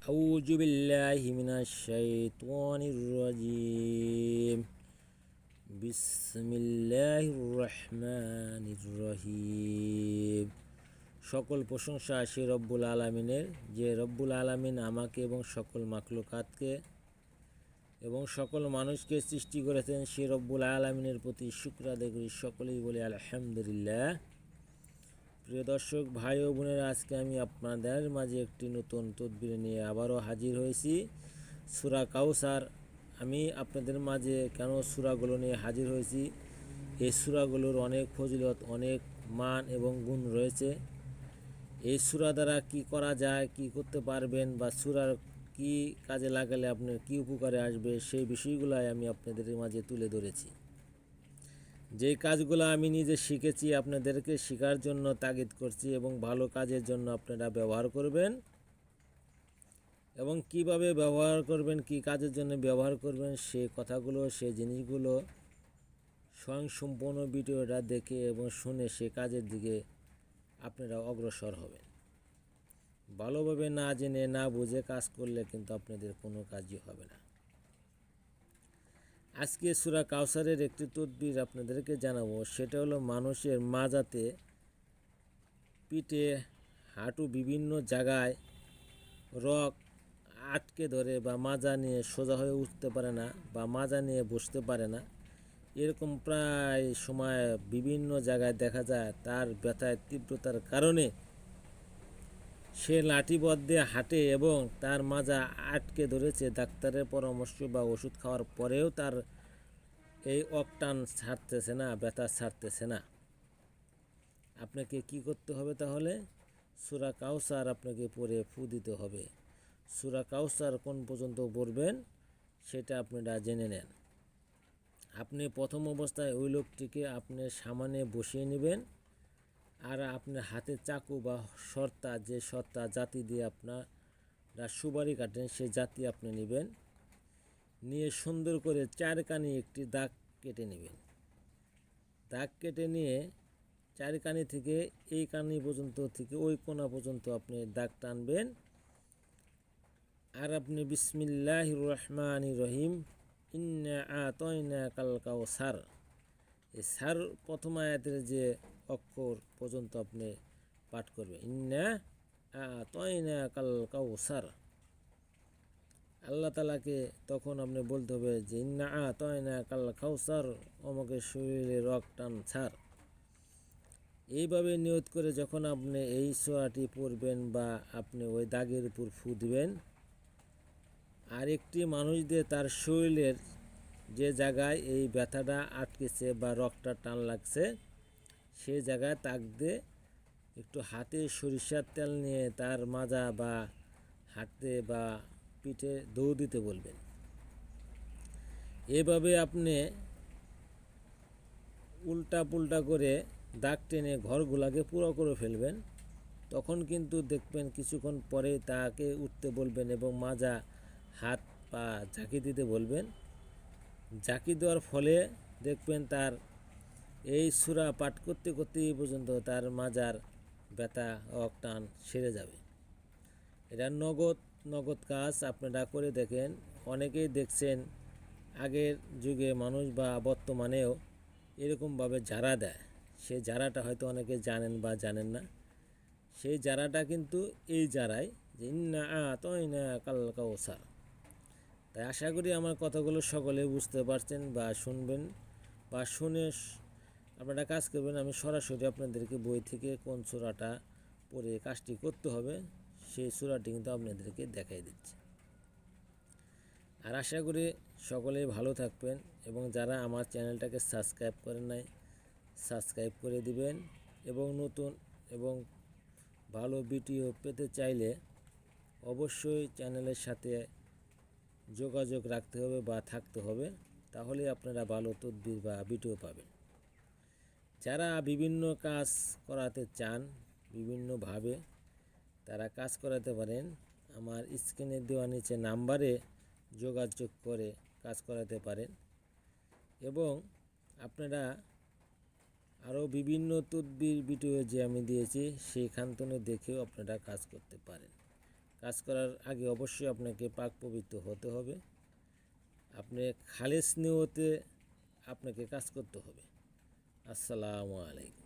أعوذ بالله من الشيطان الرجيم بسم الله الرحمن الرحيم। সকল প্রশংসা সে রব্বুল আলামিনের, যে রব্বুল আলামিন আমাকে এবং সকল মাখলুকাতকে এবং সকল মানুষকে সৃষ্টি করেছেন। সে রব্বুল আলামিনের প্রতি শুকর আদায় করি। সকলেই বলি আলহামদুলিল্লাহ। প্রিয় দর্শক ভাই ও বোনেরা, আজকে আমি আপনাদের মাঝে একটি নতুন তদবির নিয়ে আবারও হাজির হয়েছি। সূরা কাউসার। আমি আপনাদের মাঝে কেন সূরাগুলো নিয়ে হাজির হয়েছি, এই সূরাগুলোর অনেক ফজিলত, অনেক মান এবং গুণ রয়েছে। এই সূরা দ্বারা কি করা যায়, কি করতে পারবেন, বা সূরার কি কাজে লাগালে আপনার কি উপকারে আসবে, সেই বিষয়গুলাই আমি আপনাদের মাঝে তুলে ধরেছি। যে কাজগুলো আমি নিজে শিখেছি আপনাদেরকে শেখার জন্য তাগিদ করছি, এবং ভালো কাজের জন্য আপনারা ব্যবহার করবেন, এবং কিভাবে ব্যবহার করবেন, কি কাজের জন্য ব্যবহার করবেন, সেই কথাগুলো, সেই জিনিসগুলো স্বয়ংসম্পূর্ণ ভিডিওটা দেখে এবং শুনে সে কাজের দিকে আপনারা অগ্রসর হবেন। ভালোভাবে না জেনে না বুঝে কাজ করলে কিন্তু আপনাদের কোনো কাজই হবে না। আজকে সূরা কাউসারের একটি তদবির আপনাদেরকে জানাবো। সেটা হলো মানুষের মাজাতে, পিঠে, হাঁটু বিভিন্ন জায়গায় রগ আটকে ধরে, বা মাজা নিয়ে সোজা হয়ে উঠতে পারে না, বা মাজা নিয়ে বসতে পারে না, এরকম প্রায় সময় বিভিন্ন জায়গায় দেখা যায়। তার ব্যথার তীব্রতার কারণে সে লাঠিবদ্ধ দিয়ে হাঁটে এবং তার মাজা আটকে ধরেছে। ডাক্তারের পরামর্শ বা ওষুধ খাওয়ার পরেও তার এই অকটান ছাড়তেছে না, ব্যথা ছাড়তেছে না। আপনাকে কি করতে হবে তাহলে? সূরা কাউসার আপনাকে পড়ে ফু দিতে হবে। সূরা কাউসার কোন পর্যন্ত পড়বেন সেটা আপনারা জেনে নেন। আপনি প্রথম অবস্থায় ওই লোকটিকে আপনি সামনে বসিয়ে নেবেন, আর আপনার হাতে চাকু বা সর্তা, যে সর্তা জাতি দিয়ে আপনারা সুপারি কাটেন, সেই জাতি আপনি নেবেন। নিয়ে সুন্দর করে চারকানি একটি দাগ কেটে নেবেন। দাগ কেটে নিয়ে চারকানি থেকে এই কানি পর্যন্ত থেকে ওই কোণা পর্যন্ত আপনি দাগ টানবেন। আর আপনি বিসমিল্লাহির রহমানির রহিম, ইন্না আতাইনাকাল কাউসার, এই সার প্রথম আয়াতের যে অক্ষর পর্যন্ত আপনি পাঠ করবেন। ইন্না আতাইনাকাল কাউসার। আল্লাহ তালাকে তখন আপনি বলতে হবে যে ইন্না আতাইনাকাল কাউসার, আমাকে শরীরে রক টান ছাড়। এইভাবে নিয়ত করে যখন আপনি এই সূরাটি পড়বেন, বা আপনি ওই দাগের উপর ফু দিবেন, আর একটি মানুষ দিয়ে তার শরীরের যে জায়গায় এই ব্যথাটা আটকেছে বা রক্তটা টান লাগছে, সেই জায়গায় তাক দিয়ে একটু হাতে সরিষার তেল নিয়ে তার মাজা বা হাতে বা পিঠে দৌড় দিতে বলবেন। এভাবে আপনি উল্টা পুল্টা করে দাগ টেনে ঘরগুলাকে পুরো করে ফেলবেন। তখন কিন্তু দেখবেন কিছুক্ষণ পরে তাকে উঠতে বলবেন এবং মাজা, হাত পা ঝাঁকি দিতে বলবেন। ঝাঁকি দেওয়ার ফলে দেখবেন তার এই সূরা পাঠ করতে করতে এই পর্যন্ত তার মাজার ব্যথা অকটান সেরে যাবে। এটা নগদ কাজ, আপনারা করে দেখেন। অনেকেই দেখছেন আগের যুগে মানুষ বা বর্তমানেও এরকমভাবে ঝাড়া দেয়। সেই ঝাড়াটা হয়তো অনেকে জানেন বা জানেন না। সেই ঝাড়াটা কিন্তু এই ঝাড়াই, যে ইন্না আতাইনাকাল কাউসার। তাই আশা করি আমার কথাগুলো সকলে বুঝতে পারছেন বা শুনবেন, বা শুনে আপনারা কাজ করবেন। আমি সরাসরি আপনাদেরকে বই থেকে কোন সূরাটা পড়ে কাজটি করতে হবে সেই সূরাটি কিন্তু আপনাদেরকে দেখাই দিচ্ছি। আর আশা করি সকলেই ভালো থাকবেন, এবং যারা আমার চ্যানেলটাকে সাবস্ক্রাইব করেন নাই, সাবস্ক্রাইব করে দিবেন। এবং নতুন এবং ভালো ভিডিও পেতে চাইলে অবশ্যই চ্যানেলের সাথে যোগাযোগ রাখতে হবে বা থাকতে হবে, তাহলে আপনারা ভালো তদবির বা ভিডিও পাবেন। যারা বিভিন্ন কাজ করাতে চান বিভিন্নভাবে, তারা কাজ করাতে পারেন। আমার স্ক্রিনে দেওয়া নিচে নাম্বারে যোগাযোগ করে কাজ করাতে পারেন, এবং আপনারা আরও বিভিন্ন তদবির ভিডিও যে আমি দিয়েছি সেইখান থেকে দেখেও আপনারা কাজ করতে পারেন। কাজ করার আগে অবশ্যই আপনাকে পাক পবিত্র হতে হবে। আপনি খালেস নিয়তে আপনাকে কাজ করতে হবে। আসসালামু আলাইকুম।